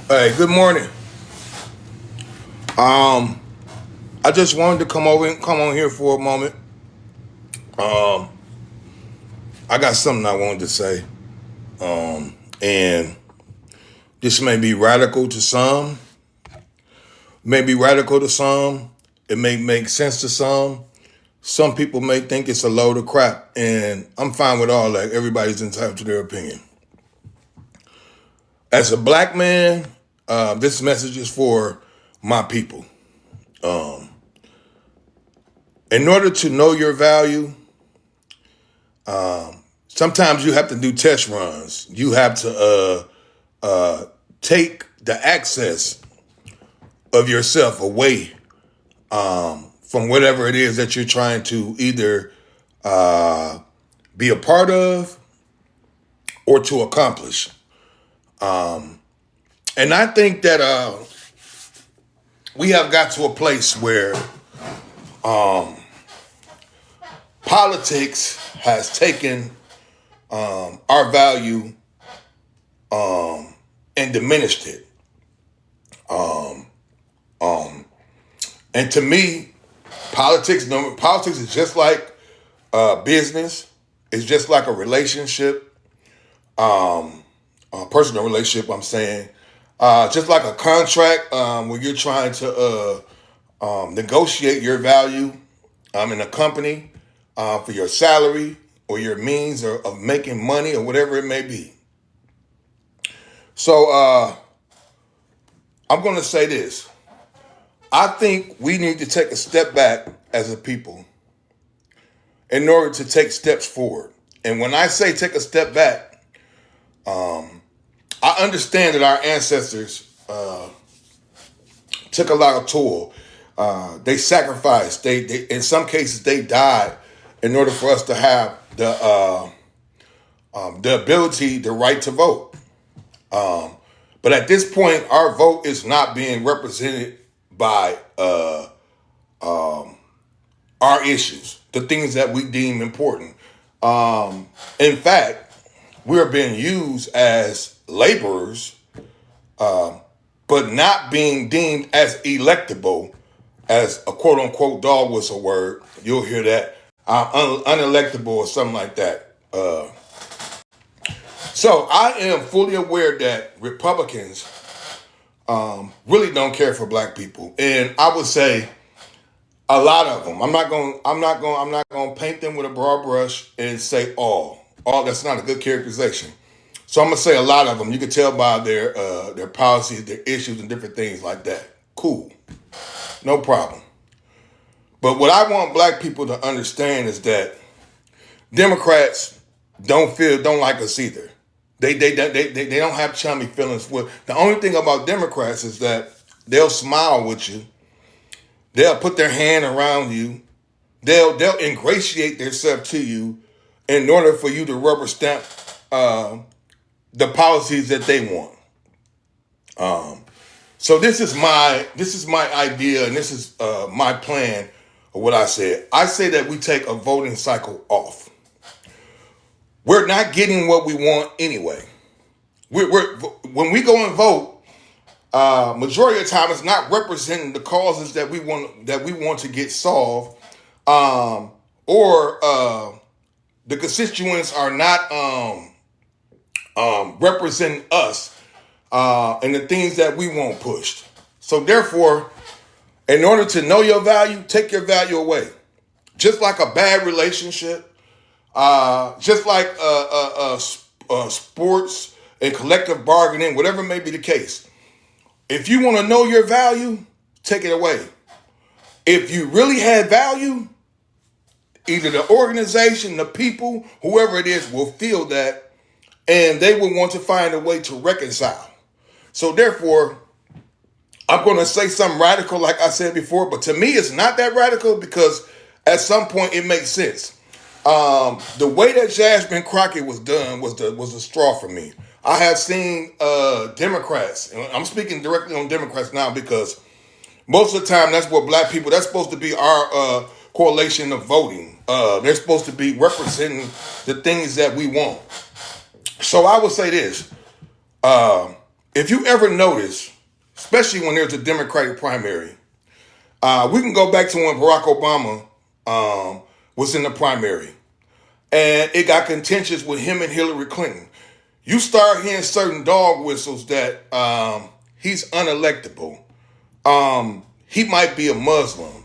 Hey, good morning. Um, I just wanted to come on here for a moment. Um, I got something I wanted to say. And this may be radical to some, may be radical to some. It may make sense to some. Some people may think it's a load of crap, and I'm fine with all that. Everybody's entitled to their opinion. As a black man, this message is for my people. Um, in order to know your value, sometimes you have to do test runs. You have to take the access of yourself away from whatever it is that you're trying to either be a part of or to accomplish. And I think that we have got to a place where politics has taken our value and diminished it. And to me, politics is just like business. It's just like a relationship, a personal relationship. I'm saying, just like a contract where you're trying to negotiate your value in a company for your salary or your means of making money or whatever it may be. So I'm going to say this. I think we need to take a step back as a people in order to take steps forward. And when I say take a step back, I understand that our ancestors took a lot of toil. They sacrificed. They in some cases they died in order for us to have the ability, the right to vote. But at this point, our vote is not being represented by our issues, the things that we deem important. In fact, we're being used as laborers, but not being deemed as electable as a quote unquote dog whistle word. You'll hear that unelectable or something like that. So I am fully aware that Republicans really don't care for black people, and I would say a lot of them. I'm not going to paint them with a broad brush and say all. All that's not a good characterization. So I'm gonna say a lot of them. You can tell by their policies, their issues, and different things like that. Cool, no problem. But what I want black people to understand is that Democrats don't like us either. They don't have chummy feelings. With the only thing about Democrats is that they'll smile with you. They'll put their hand around you. They'll ingratiate themselves to you in order for you to rubber stamp the policies that they want. So this is my idea, and this is my plan of what I said. I say that we take a voting cycle off. We're not getting what we want anyway. We're when we go and vote, majority of the time it's not representing the causes that we want to get solved, or the constituents are not representing us and the things that we want pushed. So therefore, in order to know your value, take your value away. Just like a bad relationship, just like sports and collective bargaining, whatever may be the case. If you want to know your value, take it away. If you really had value, either the organization, the people, whoever it is will feel that, and they will want to find a way to reconcile. So therefore, I'm going to say something radical, like I said before, but to me, it's not that radical because at some point it makes sense. The way that Jasmine Crockett was done was a straw for me. I have seen Democrats, and I'm speaking directly on Democrats now because most of the time that's what black people, that's supposed to be our correlation of voting. They're supposed to be representing the things that we want. So I would say this. if you ever notice, especially when there's a Democratic primary, we can go back to when Barack Obama was in the primary, and it got contentious with him and Hillary Clinton. You start hearing certain dog whistles that he's unelectable. He might be a Muslim.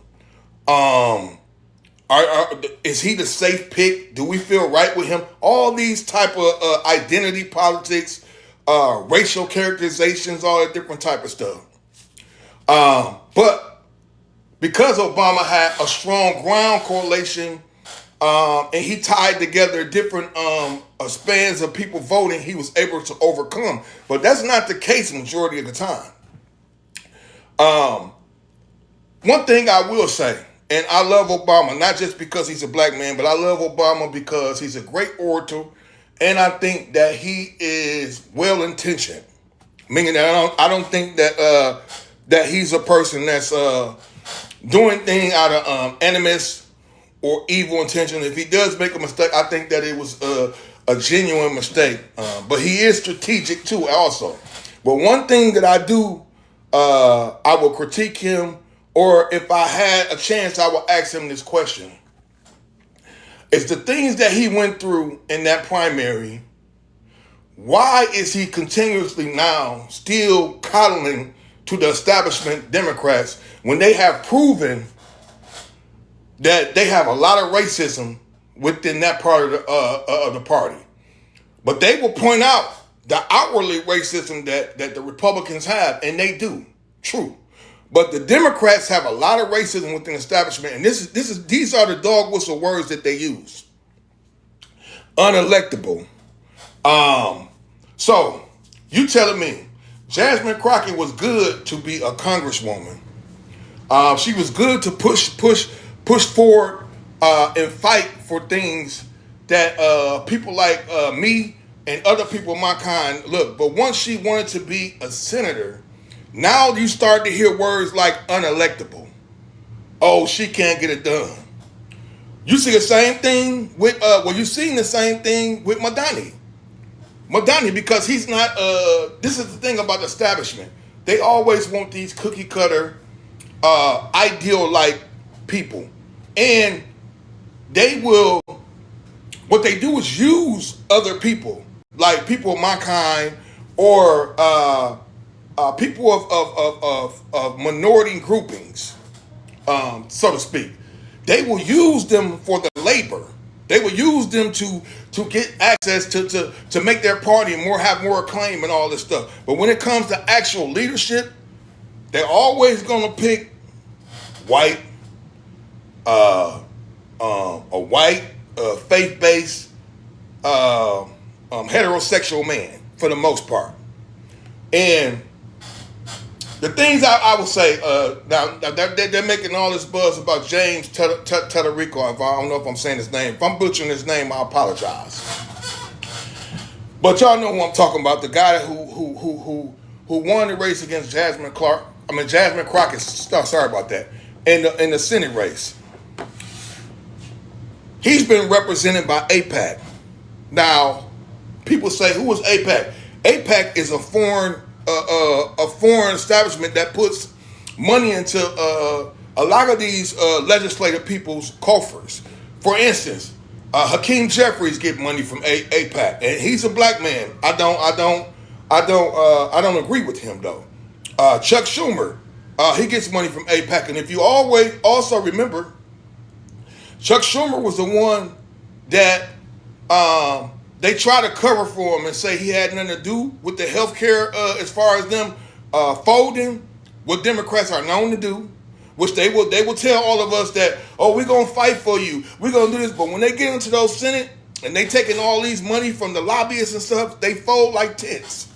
Is he the safe pick? Do we feel right with him? All these type of identity politics, racial characterizations, all that different type of stuff. But because Obama had a strong ground correlation, and he tied together different spans of people voting, he was able to overcome. But that's not the case majority of the time. One thing I will say, and I love Obama, not just because he's a black man, but I love Obama because he's a great orator, and I think that he is well-intentioned. Meaning that I don't think that that he's a person that's doing things out of animus or evil intention. If he does make a mistake, I think that it was a genuine mistake. But he is strategic too, also. But one thing that I do, I will critique him, or if I had a chance, I will ask him this question. It's the things that he went through in that primary. Why is he continuously now still coddling to the establishment Democrats when they have proven that they have a lot of racism within that part of the party? But they will point out the outwardly racism that the Republicans have, and they do. True. But the Democrats have a lot of racism within the establishment, and these are the dog whistle words that they use. Unelectable. So you telling me Jasmine Crockett was good to be a congresswoman? She was good to push forward and fight for things that people like me and other people of my kind look. But once she wanted to be a senator, now you start to hear words like unelectable. Oh, she can't get it done. You see the same thing with, you've seen the same thing with Madani. Madani, because he's not, this is the thing about the establishment. They always want these cookie cutter, ideal-like people. And they will, what they do is use other people, like people of my kind, or people of minority groupings, so to speak. They will use them for the labor. They will use them to get access to make their party have more acclaim and all this stuff. But when it comes to actual leadership, they're always going to pick white, a white, faith-based, heterosexual man for the most part. And the things I would say, now they're making all this buzz about James Tederico. I don't know if I'm saying his name. If I'm butchering his name, I apologize. But y'all know who I'm talking about. The guy who won the race against Jasmine Crockett. Sorry about that. In the Senate race. He's been represented by AIPAC. Now, people say, who is AIPAC? AIPAC is a foreign establishment that puts money into a lot of these legislative people's coffers. For instance, Hakeem Jeffries get money from AIPAC, and he's a black man. I don't agree with him though. Chuck Schumer, he gets money from AIPAC, and if you always also remember, Chuck Schumer was the one that they try to cover for him and say he had nothing to do with the health care as far as them folding what Democrats are known to do, which they will tell all of us that, oh, we're going to fight for you. We're going to do this. But when they get into those Senate and they taking all these money from the lobbyists and stuff, they fold like tits.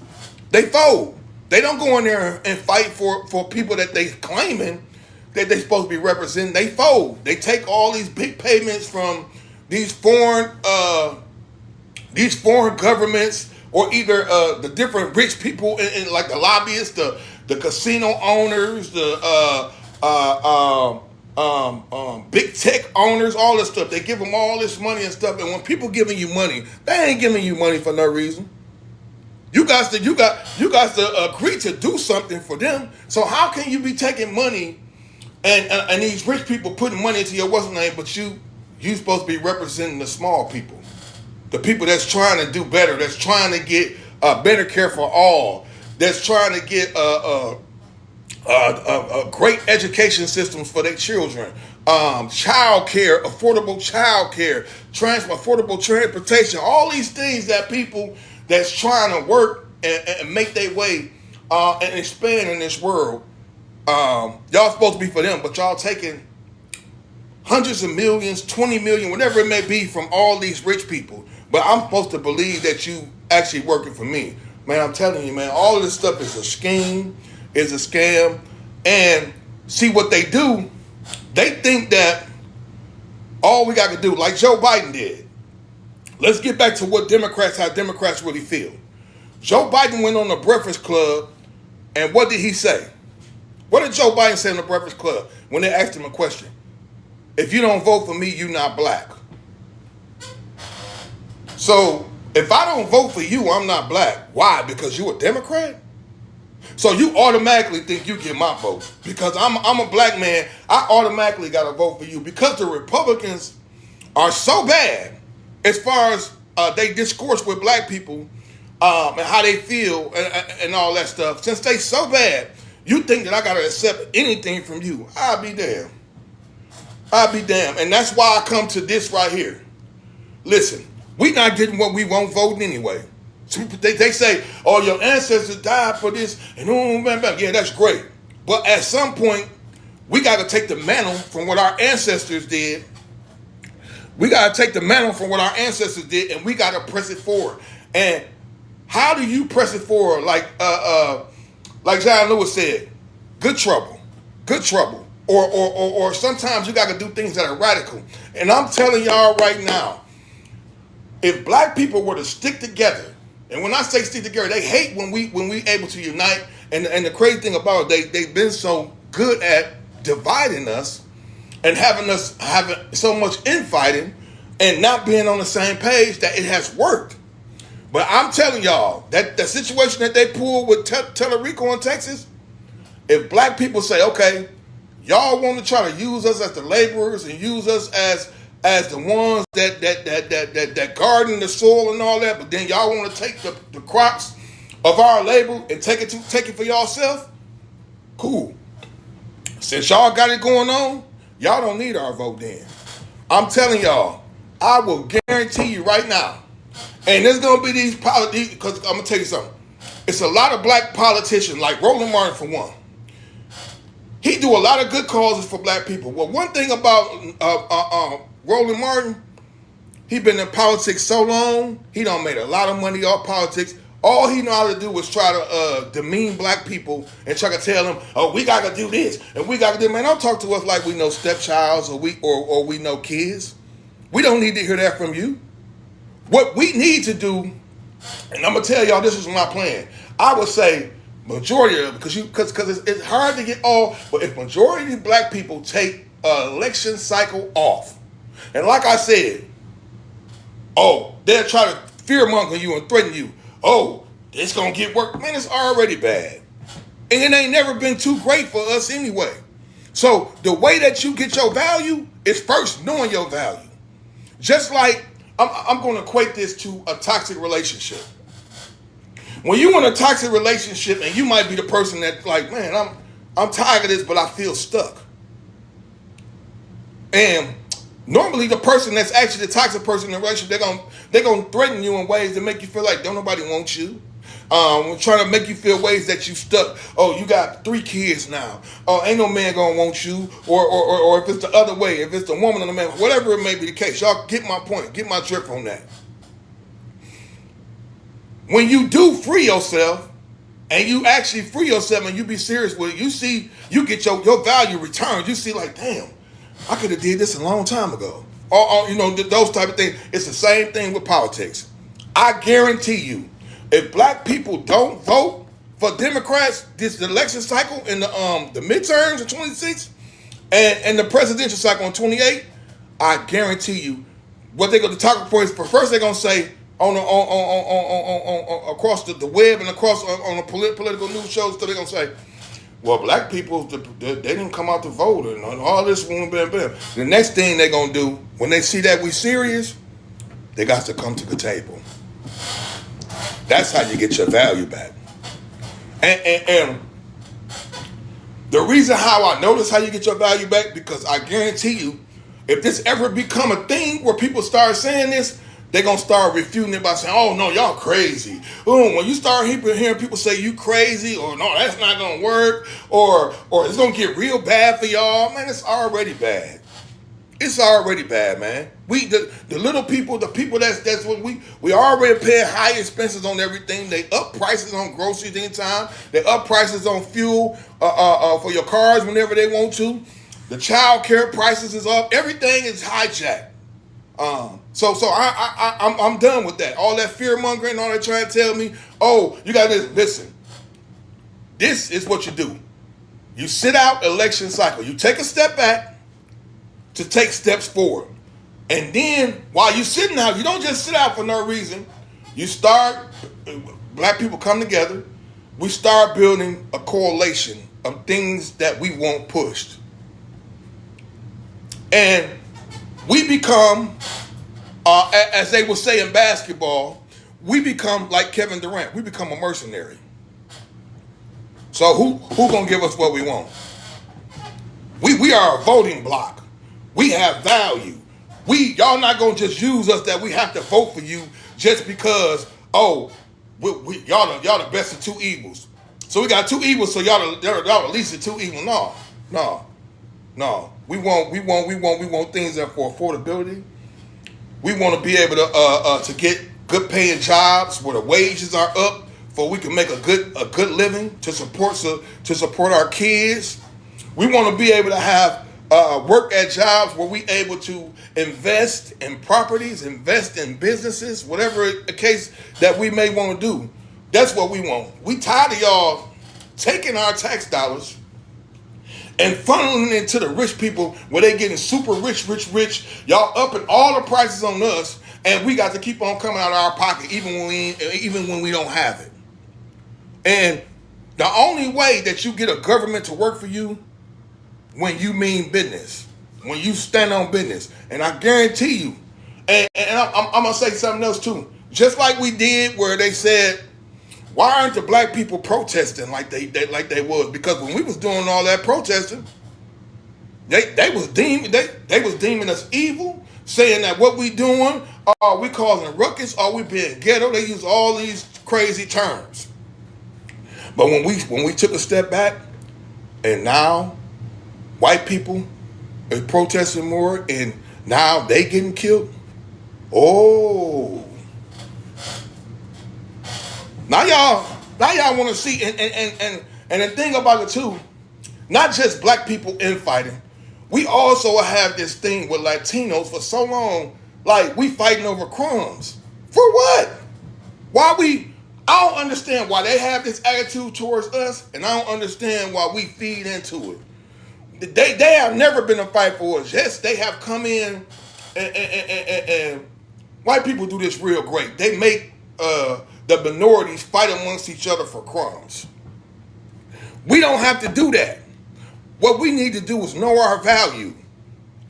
They fold. They don't go in there and fight for people that they claiming that they're supposed to be representing. They fold. They take all these big payments from these foreign governments, or either the different rich people in like the lobbyists, the casino owners, the big tech owners, all this stuff. They give them all this money and stuff. And when people giving you money, they ain't giving you money for no reason. You guys to agree to do something for them. So how can you be taking money and these rich people putting money into your what's name, but you supposed to be representing the small people, the people that's trying to do better, that's trying to get better care for all, that's trying to get great education systems for their children, child care, affordable child care, affordable transportation, all these things that people that's trying to work and make their way and expand in this world. Y'all supposed to be for them, but y'all taking hundreds of millions, 20 million, whatever it may be from all these rich people. But I'm supposed to believe that you actually working for me. Man, I'm telling you, man, all of this stuff is a scheme, is a scam. And see what they do, they think that all we got to do, like Joe Biden did. Let's get back to how Democrats really feel. Joe Biden went on the Breakfast Club, and what did he say? What did Joe Biden say on the Breakfast Club when they asked him a question? If you don't vote for me, you're not black. So if I don't vote for you, I'm not black. Why? Because you a Democrat? So you automatically think you get my vote. Because I'm a black man, I automatically got to vote for you. Because the Republicans are so bad as far as they discourse with black people and how they feel and all that stuff. Since they so bad, you think that I got to accept anything from you. I'll be damned. I'll be damned. And that's why I come to this right here. Listen, we not getting what we want voting anyway. They say, oh, your ancestors died for this. And yeah, that's great. But at some point, we got to take the mantle from what our ancestors did. We got to take the mantle from what our ancestors did, and we got to press it forward. And how do you press it forward? Like John Lewis said, good trouble. Or sometimes you got to do things that are radical. And I'm telling y'all right now, if black people were to stick together, and when I say stick together, they hate when we able to unite. And the crazy thing about it, they've been so good at dividing us and having so much infighting and not being on the same page that it has worked. But I'm telling y'all, that the situation that they pulled with Tellerico in Texas, if black people say, okay, y'all want to try to use us as the laborers and use us as the ones that garden the soil and all that, but then y'all want to take the crops of our labor and take it for yourself, cool. Since y'all got it going on, y'all don't need our vote then. I'm telling y'all, I will guarantee you right now, and there's going to be these politics, because I'm going to tell you something. It's a lot of black politicians, like Roland Martin for one. He do a lot of good causes for black people. Well, one thing about Roland Martin, he been in politics so long, he done made a lot of money off politics. All he know how to do is try to demean black people and try to tell them, oh, we got to do this and we got to do. Man, don't talk to us like we know stepchilds or we know kids. We don't need to hear that from you. What we need to do, and I'm gonna tell y'all, this is my plan. I would say majority of it, because it's hard to get all, but if majority of black people take an election cycle off, and like I said, oh, they'll try to fearmonger you and threaten you. Oh, it's gonna get worse. Man, it's already bad, and it ain't never been too great for us anyway. So the way that you get your value is first knowing your value. Just like I'm going to equate this to a toxic relationship. When you in a toxic relationship and you might be the person that's like, man, I'm tired of this, but I feel stuck. And normally the person that's actually the toxic person in the relationship, they're gonna threaten you in ways that make you feel like don't nobody want you. Trying to make you feel ways that you stuck. Oh, you got 3 kids now. Oh, ain't no man gonna want you. Or if it's the other way, if it's the woman and the man, whatever it may be the case. Y'all get my point. Get my drift on that. When you do free yourself, and you actually free yourself and you be serious with it, you get your value returned. You see like, damn, I could have did this a long time ago. Or those type of things. It's the same thing with politics. I guarantee you, if black people don't vote for Democrats this election cycle in the midterms in 26 and the presidential cycle in 28, I guarantee you what they're going to talk for is first they're going to say across the web and across on the political news shows, so they're gonna say, well, black people, they didn't come out to vote and all this. The next thing they're gonna do when they see that we serious, they got to come to the table. That's how you get your value back. And the reason how I notice how you get your value back, because I guarantee you, if this ever become a thing where people start saying this, they're going to start refuting it by saying, oh, no, y'all crazy. Ooh, when you start hearing people say you crazy, or no, that's not going to work, or it's going to get real bad for y'all, man, it's already bad. It's already bad, man. The little people, the people that's what we already pay high expenses on everything. They up prices on groceries anytime. They up prices on fuel for your cars whenever they want to. The child care prices is up. Everything is hijacked. So I'm done with that. All that fear mongering, all that trying to tell me, oh, you got this. Listen, this is what you do. You sit out election cycle. You take a step back to take steps forward. And then while you're sitting out, you don't just sit out for no reason. You start, black people come together. We start building a coalition of things that we want pushed. And we become, as they would say in basketball, we become like Kevin Durant. We become a mercenary. So who gonna give us what we want? We are a voting block. We have value. Y'all not gonna just use us that we have to vote for you just because, oh, y'all the best of two evils. So we got two evils, so y'all at least the two evils. No. We want things that for affordability. We want to be able to get good paying jobs where the wages are up, for we can make a good living to support our kids. We want to be able to have work at jobs where we able to invest in properties, invest in businesses, whatever the case that we may want to do. That's what we want. We tired of y'all taking our tax dollars and funneling it into the rich people where they getting super rich. Y'all upping all the prices on us, and we got to keep on coming out of our pocket even when we don't have it. And the only way that you get a government to work for you, when you mean business, when you stand on business. And I guarantee you, and I'm going to say something else too. Just like we did where they said, why aren't the black people protesting like they was? Because when we was doing all that protesting, they was deeming us evil, saying that what we doing, are we causing ruckus, are we being ghetto? They use all these crazy terms. But when we took a step back, and now white people are protesting more, and now they getting killed. Oh, now y'all want to see, and the thing about it too, not just black people infighting. We also have this thing with Latinos for so long, like we fighting over crumbs. For what? I don't understand why they have this attitude towards us, and I don't understand why we feed into it. They have never been a fight for us. Yes, they have come in, and white people do this real great. They make the minorities fight amongst each other for crumbs. We don't have to do that. What we need to do is know our value.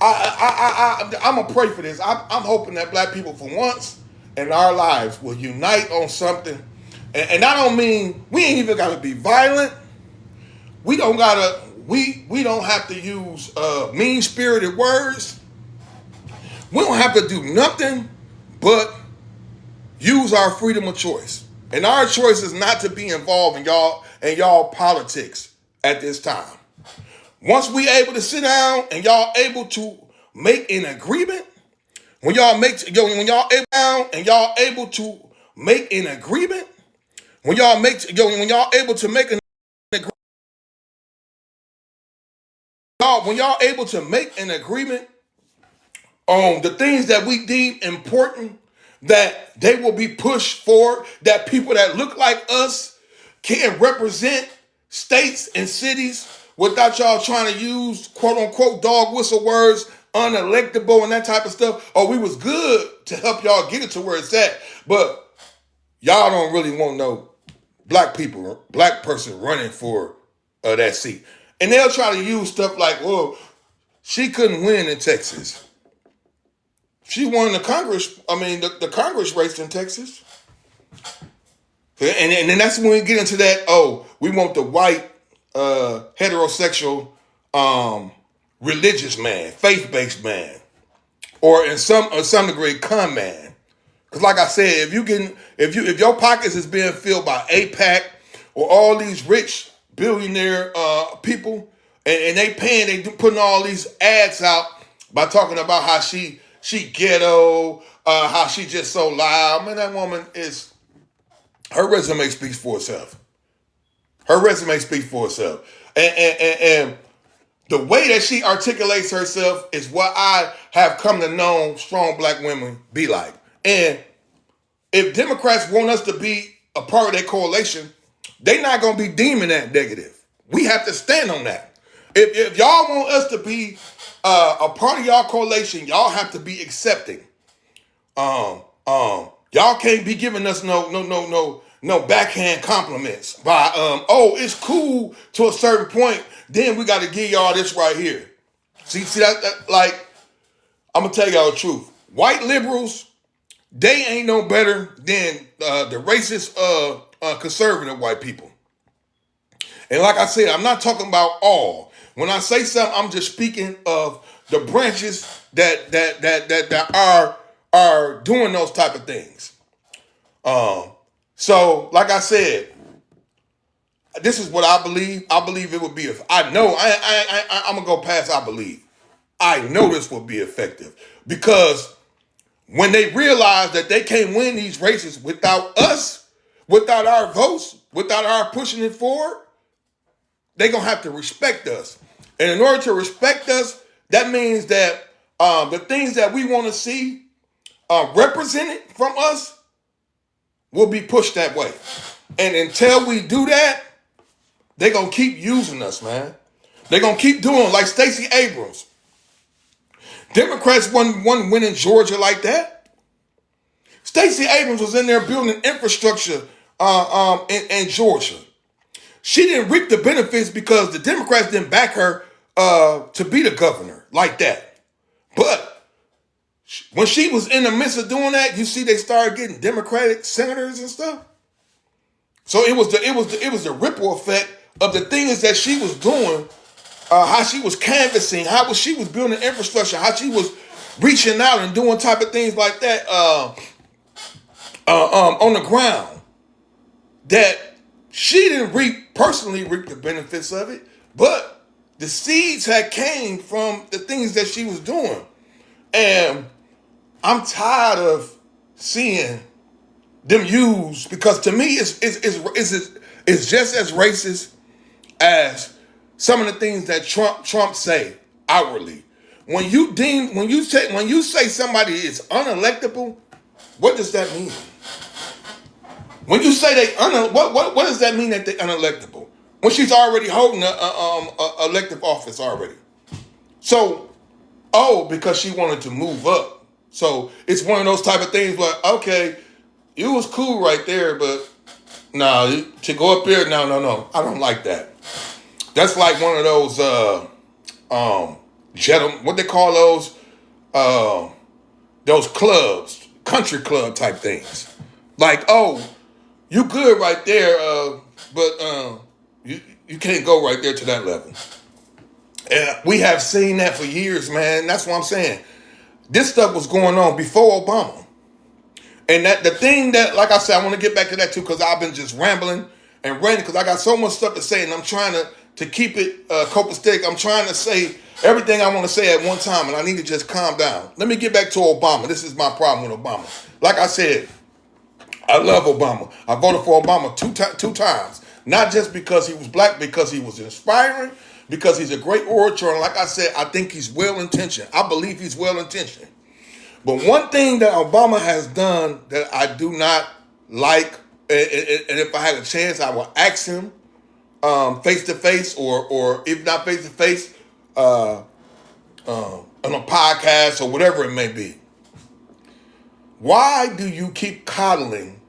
I'm gonna pray for this. I'm hoping that black people, for once in our lives, will unite on something. And I don't mean we ain't even gotta be violent. We don't have to use mean-spirited words. We don't have to do nothing but use our freedom of choice. And our choice is not to be involved in y'all politics at this time. Once we able to sit down and y'all able to make an agreement, when y'all able down and y'all able to make an agreement, when y'all able to make an agreement, when y'all able to make an agreement on the things that we deem important, that they will be pushed for, that people that look like us can represent states and cities without y'all trying to use quote unquote dog whistle words unelectable and that type of stuff. Oh, we was good to help y'all get it to where it's at. But y'all don't really want no black person running for that seat. And they'll try to use stuff like, well, she couldn't win in Texas. She won the Congress race in Texas. And then that's when we get into that, oh, we want the white, heterosexual, religious man, faith-based man, or in some degree, con man. Because like I said, if your pockets is being filled by AIPAC or all these rich billionaire people, and they putting all these ads out by talking about how she ghetto, how she just so loud. Man, that woman her resume speaks for itself. Her resume speaks for itself. And the way that she articulates herself is what I have come to know strong black women be like. And if Democrats want us to be a part of their coalition, they're not going to be deeming that negative. We have to stand on that. If y'all want us to be a part of y'all coalition, y'all have to be accepting. Y'all can't be giving us no backhand compliments by oh, it's cool to a certain point, then we got to give y'all this right here. See that like, I'm gonna tell y'all the truth. White liberals, they ain't no better than the racist conservative white people. And like I said, I'm not talking about all. When I say something, I'm just speaking of the branches that are doing those type of things. So, like I said, this is what I believe. I believe it would be. I'm gonna go past. I believe. I know this will be effective because when they realize that they can't win these races without us, without our votes, without our pushing it forward, they're gonna have to respect us. And in order to respect us, that means that the things that we want to see represented from us will be pushed that way. And until we do that, they're going to keep using us, man. They're going to keep doing like Stacey Abrams. Democrats wouldn't win in Georgia like that. Stacey Abrams was in there building infrastructure in Georgia. She didn't reap the benefits because the Democrats didn't back her to be the governor like that. But when she was in the midst of doing that, you see they started getting Democratic senators and stuff. So it was the ripple effect of the things that she was doing, how she was canvassing, she was building infrastructure, how she was reaching out and doing type of things like that on the ground. That she didn't personally reap the benefits of it, but the seeds had came from the things that she was doing. And I'm tired of seeing them used, because to me it's just as racist as some of the things that Trump say outwardly. When you say somebody is unelectable, what does that mean? When you say what does that mean that they're unelectable? When she's already holding a elective office already. So, because she wanted to move up. So it's one of those type of things where, okay, it was cool right there, but to go up there, no, I don't like that. That's like one of those gentlemen, what they call those clubs, country club type things. Like, you good right there, but you can't go right there to that level. And we have seen that for years, man. That's what I'm saying. This stuff was going on before Obama. And that the thing that, like I said, I want to get back to that too, because I've been just rambling and ranting because I got so much stuff to say, and I'm trying to keep it copacetic. I'm trying to say everything I want to say at one time, and I need to just calm down. Let me get back to Obama. This is my problem with Obama. Like I said, I love Obama. I voted for Obama two times. Not just because he was black, because he was inspiring, because he's a great orator. And like I said, I think he's well-intentioned. I believe he's well-intentioned. But one thing that Obama has done that I do not like, and if I had a chance, I will ask him face-to-face, or if not face-to-face, on a podcast or whatever it may be. Why do you keep coddling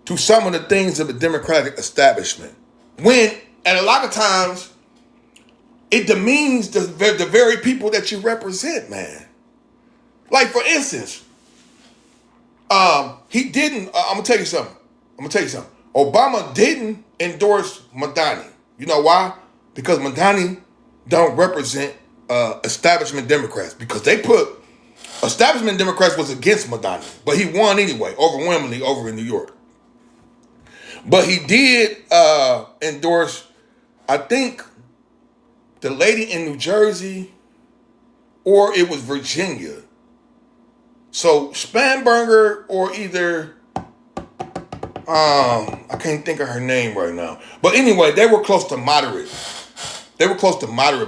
to some of the things of the Democratic establishment when, and a lot of times, it demeans the very people that you represent, man? Like, for instance, he didn't, I'm going to tell you something. Obama didn't endorse Madani. You know why? Because Madani don't represent establishment Democrats, because they put establishment Democrats was against Madani, but he won anyway, overwhelmingly over in New York. But he did endorse, I think, the lady in New Jersey, or it was Virginia. So Spanberger or either, I can't think of her name right now. But anyway, they were close to moderate.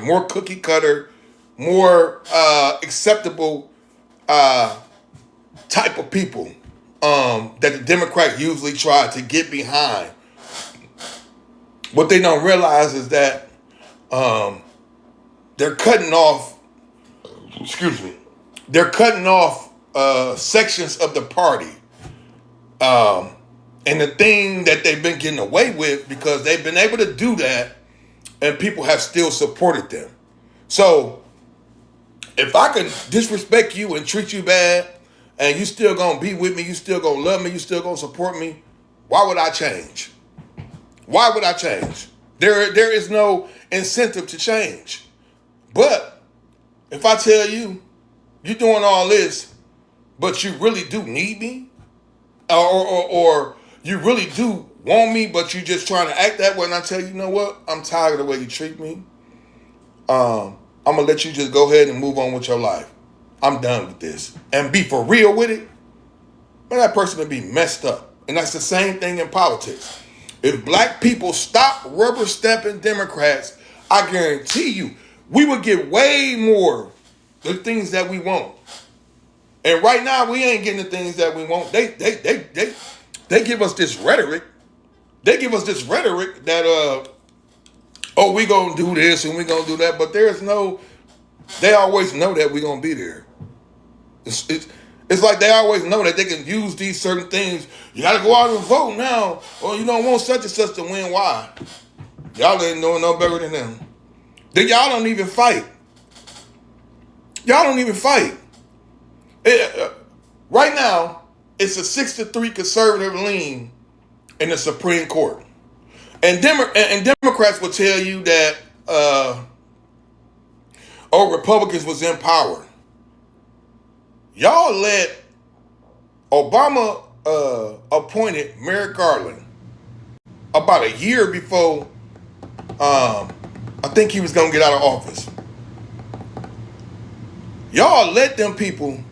More cookie cutter, more acceptable type of people that the Democrats usually try to get behind. What they don't realize is that they're cutting off, sections of the party. And the thing that they've been getting away with, because they've been able to do that and people have still supported them. So if I can disrespect you and treat you bad and you still gonna be with me, you still gonna love me, you still gonna support me, why would I change? Why would I change? There is no incentive to change. But if I tell you, you're doing all this, but you really do need me, or you really do want me, but you're just trying to act that way, and I tell you, you know what? I'm tired of the way you treat me. I'm going to let you just go ahead and move on with your life. I'm done with this. And be for real with it, man, that person will be messed up. And that's the same thing in politics. If black people stop rubber stamping Democrats, I guarantee you, we would get way more the things that we want. And right now, we ain't getting the things that we want. They give us this rhetoric. They give us this rhetoric that, we gonna do this and we gonna do that. But they always know that we gonna be there. It's like they always know that they can use these certain things. You gotta go out and vote now, or you don't want such and such to win. Why? Y'all ain't doing no better than them. Then y'all don't even fight. Right now, it's a 6-3 conservative lean in the Supreme Court. And Democrats will tell you that, Republicans was in power. Y'all let Obama appointed Merrick Garland about a year before I think he was going to get out of office. Y'all let them people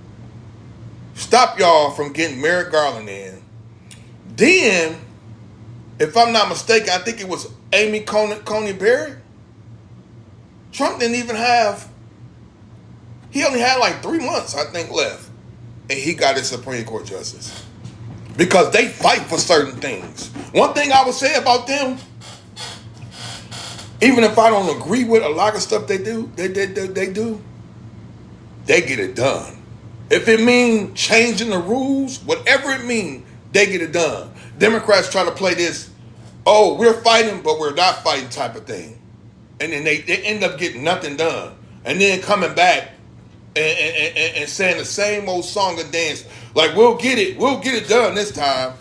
stop y'all from getting Merrick Garland in. Then, if I'm not mistaken, I think it was Amy Coney Barrett. Trump didn't even he only had like 3 months, I think, left. And he got his Supreme Court justice. Because they fight for certain things. One thing I would say about them, even if I don't agree with a lot of stuff they do, they get it done. If it means changing the rules, whatever it means, they get it done. Democrats try to play this, we're fighting, but we're not fighting type of thing. And then they end up getting nothing done. And then coming back and saying the same old song and dance. Like, we'll get it done this time.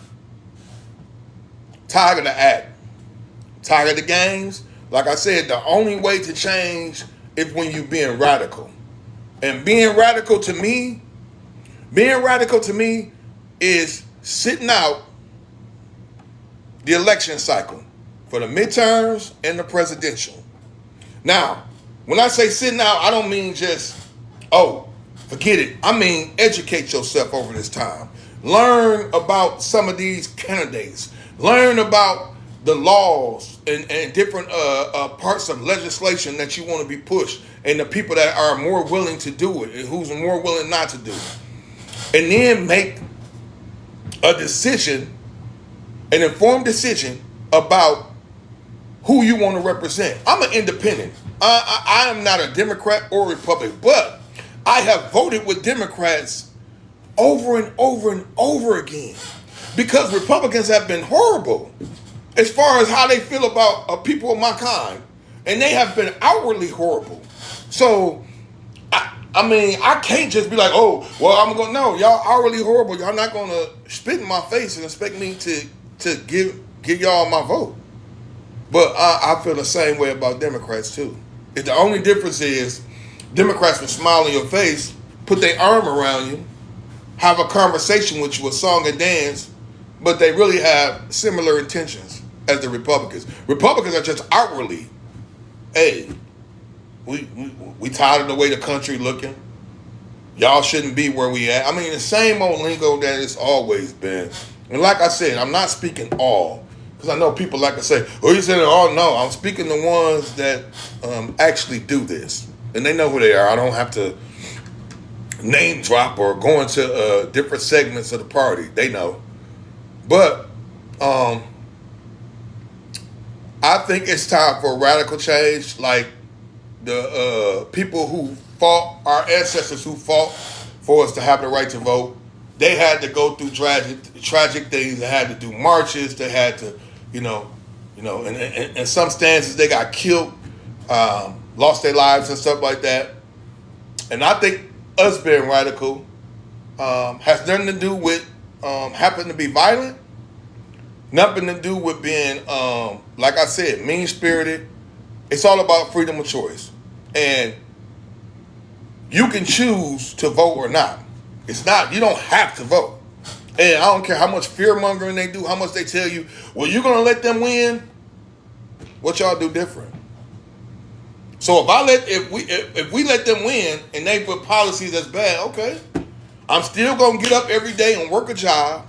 Tired of the act. Tired of the games. Like I said, the only way to change is when you're being radical. And being radical to me is sitting out the election cycle for the midterms and the presidential. Now, when I say sitting out, I don't mean just, forget it. I mean, educate yourself over this time. Learn about some of these candidates. Learn about the laws and different parts of legislation that you want to be pushed, and the people that are more willing to do it and who's more willing not to do it. And then make a decision, an informed decision about who you want to represent. I'm an independent. I am not a Democrat or Republican, but I have voted with Democrats over and over and over again because Republicans have been horrible as far as how they feel about people of my kind, and they have been outwardly horrible. So, I mean, I can't just be like, oh, well, I'm going to, no, y'all outwardly horrible. Y'all not going to spit in my face and expect me to give y'all my vote. But I feel the same way about Democrats, too. If the only difference is Democrats will smile in your face, put their arm around you, have a conversation with you, a song and dance, but they really have similar intentions as the Republicans. Republicans are just outwardly, hey, we tired of the way the country looking. Y'all shouldn't be where we at. I mean, the same old lingo that it's always been. And like I said, I'm not speaking all. Because I know people like to say, oh, you said it all. No, I'm speaking the ones that actually do this. And they know who they are. I don't have to name drop or go into different segments of the party. They know. But I think it's time for a radical change. Like the people who fought, our ancestors who fought for us to have the right to vote, they had to go through tragic things. They had to do marches. They had to, in some stances they got killed, lost their lives and stuff like that. And I think us being radical has nothing to do with having to be violent. Nothing to do with being, like I said, mean-spirited. It's all about freedom of choice. And you can choose to vote or not. It's not, you don't have to vote. And I don't care how much fear-mongering they do, how much they tell you, well, you're going to let them win. What y'all do different? So if we let them win and they put policies that's bad, okay. I'm still going to get up every day and work a job.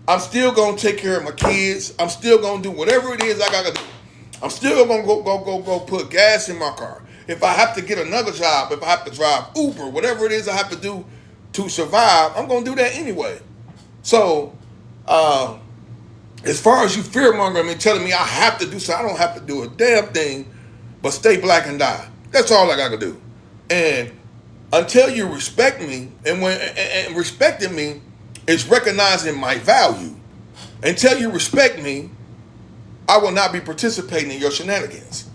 I'm still going to take care of my kids. I'm still going to do whatever it is I got to do. I'm still going to go put gas in my car. If I have to get another job, if I have to drive Uber, whatever it is I have to do to survive, I'm going to do that anyway. So, as far as you fear-mongering me, telling me I have to do something, I don't have to do a damn thing but stay black and die. That's all I got to do. And until you respect me, and respecting me is recognizing my value. Until you respect me, I will not be participating in your shenanigans.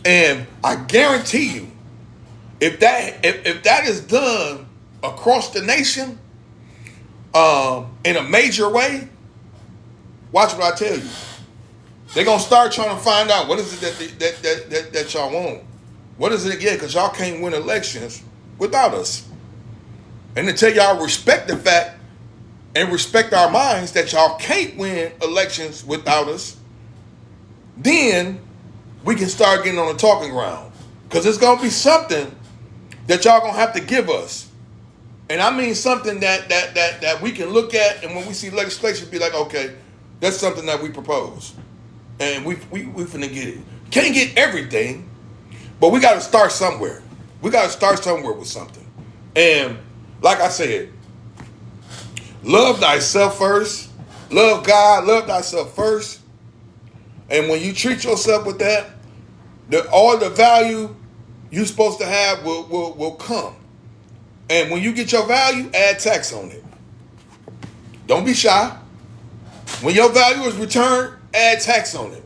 And I guarantee you, if that is done across the nation, in a major way, watch what I tell you. They're gonna start trying to find out what is it that y'all want. What is it again? Because y'all can't win elections without us. And until y'all respect the fact and respect our minds that y'all can't win elections without us, then we can start getting on the talking ground. Because it's going to be something that y'all going to have to give us. And I mean something that we can look at, and when we see legislation, be like, okay, that's something that we propose. And we finna get it. Can't get everything, but we got to start somewhere. We got to start somewhere with something. And like I said, love thyself first. Love God. Love thyself first. And when you treat yourself with that, all the value you're supposed to have will come. And when you get your value, add tax on it. Don't be shy. When your value is returned, add tax on it.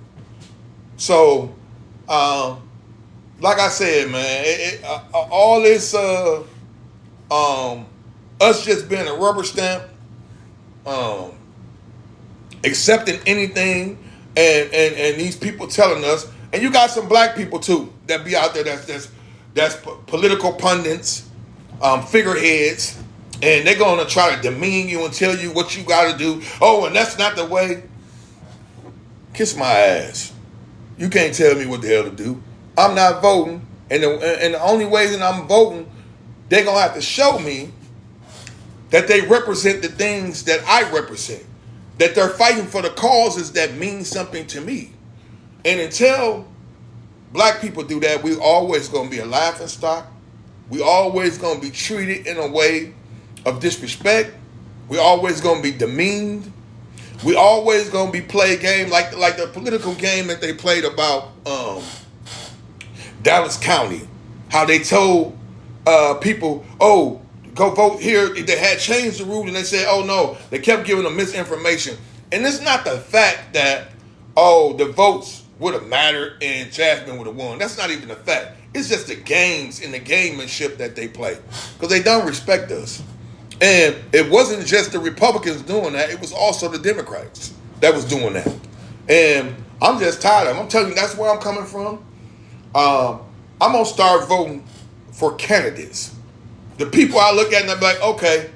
So, like I said, man, all this us just being a rubber stamp, accepting anything, and these people telling us, and you got some black people too that be out there that's political pundits, figureheads, and they're going to try to demean you and tell you what you got to do. Oh, and that's not the way. Kiss my ass. You can't tell me what the hell to do. I'm not voting, and the only way that I'm voting, they're going to have to show me that they represent the things that I represent, that they're fighting for the causes that mean something to me. And until black people do that, we always going to be a laughing stock. We always going to be treated in a way of disrespect. We always going to be demeaned. We always going to be played game like the political game that they played about Dallas County, how they told people, oh, go vote here. They had changed the rule and they said, oh no, they kept giving them misinformation. And it's not the fact that, oh, the votes would have mattered and Jasmine would have won. That's not even a fact. It's just the games and the gamemanship that they play. Because they don't respect us. And it wasn't just the Republicans doing that. It was also the Democrats that was doing that. And I'm just tired of them. I'm telling you, that's where I'm coming from. I'm going to start voting for candidates. The people I look at and I'm like, okay,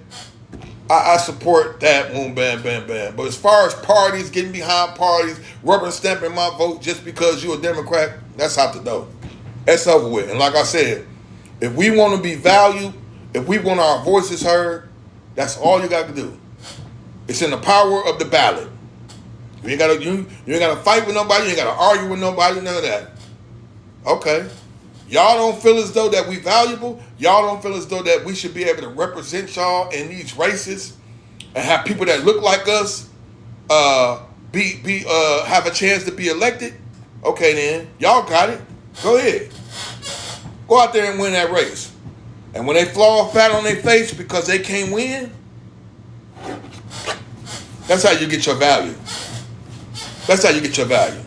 I support that, boom, bam, bam, bam. But as far as parties, getting behind parties, rubber stamping my vote just because you're a Democrat, that's out the door. That's over with. And like I said, if we want to be valued, if we want our voices heard, that's all you got to do. It's in the power of the ballot. You ain't got to fight with nobody. You ain't got to argue with nobody. None of that. Okay. Y'all don't feel as though that we valuable. Y'all don't feel as though that we should be able to represent y'all in these races and have people that look like us have a chance to be elected. Okay, then y'all got it. Go ahead. Go out there and win that race. And when they fall flat on their face because they can't win, that's how you get your value. That's how you get your value.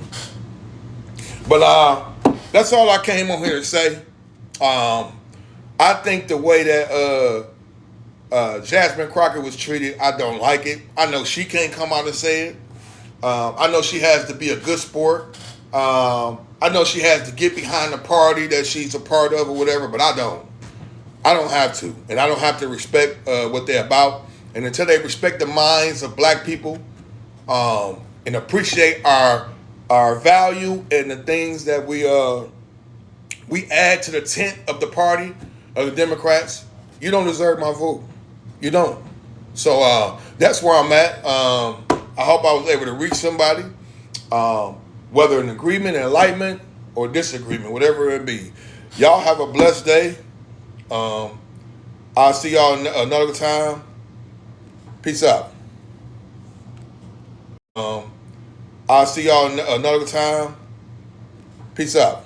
But that's all I came on here to say. I think the way that Jasmine Crockett was treated, I don't like it. I know she can't come out and say it. I know she has to be a good sport. I know she has to get behind the party that she's a part of or whatever, but I don't. I don't have to. And I don't have to respect what they're about. And until they respect the minds of black people and appreciate our value and the things that we add to the tent of the party of the Democrats, you don't deserve my vote. You don't. So that's where I'm at. I hope I was able to reach somebody, whether in agreement, enlightenment, or disagreement, whatever it be. Y'all have a blessed day. I'll see y'all another time. Peace out. I'll see y'all another time. Peace out.